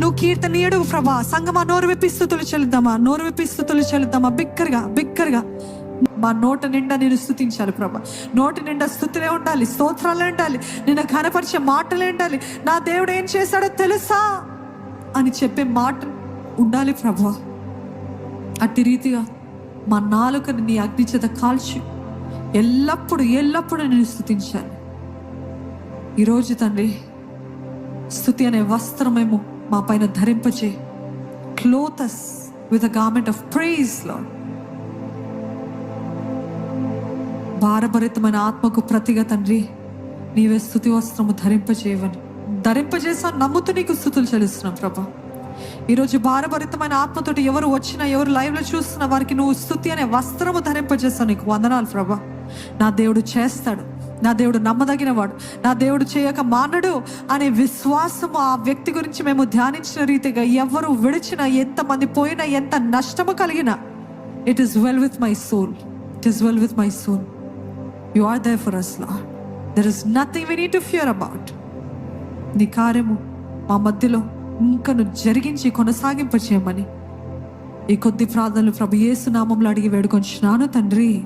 నువ్వు కీర్తనీయుడు ప్రభా. సంగమా నోరు విప్పి స్తుతులు చెల్లిద్దామా, నోరు విప్పి స్తుతులు చెల్లిద్దామా. బిక్కరగా మా నోట నిండా నేను స్తుతించాలి ప్రభా. నోటి నిండా స్తుతులే ఉండాలి, స్తోత్రాలే ఉండాలి, నిన్ను ఘనపరిచే మాటలే ఉండాలి. నా దేవుడు ఏం చేశాడో తెలుసా అని చెప్పే మాట ఉండాలి ప్రభా. అట్టి రీతిగా మా నాలుకను నీ అగ్ని చేత కాల్చి ఎల్లప్పుడూ నేను స్తుతించాలి. ఈరోజు తండ్రి స్తుతి అనే వస్త్రమేమో మా పైన ధరింపచే. Clothe us with a garment of praise, Lord. భారభరితమైన ఆత్మకు ప్రతిగా తండ్రి నీవే స్తుతి వస్త్రము ధరింపజేసా నమ్ముతూ నీకు స్తుతులు చెల్లిస్తున్నాం ప్రభా. ఈరోజు భారభరితమైన ఆత్మతోటి ఎవరు వచ్చినా, ఎవరు లైవ్లో చూస్తున్నా వారికి నువ్వు స్తుతి అనే వస్త్రము ధరింపజేస్తావు. నీకు వందనాలు ప్రభా. నా దేవుడు చేస్తాడు, నా దేవుడు నమ్మదగిన వాడు, నా దేవుడు చేయక మానడు అనే విశ్వాసము ఆ వ్యక్తి గురించి మేము ధ్యానించిన రీతిగా ఎవరు విడిచినా, ఎంతమంది పోయినా, ఎంత నష్టము కలిగినా, it is well with my soul, it is well with my soul. You are there for us, Lord. There is nothing we need to fear about. నీ కార్యము మా మధ్యలో ఇంకను జరిగించి కొనసాగింప చేయమని ఈ కొద్ది ప్రార్థనలు ప్రభు యేసు నామములో అడిగి వేడుకొంచున్నాను తండ్రి.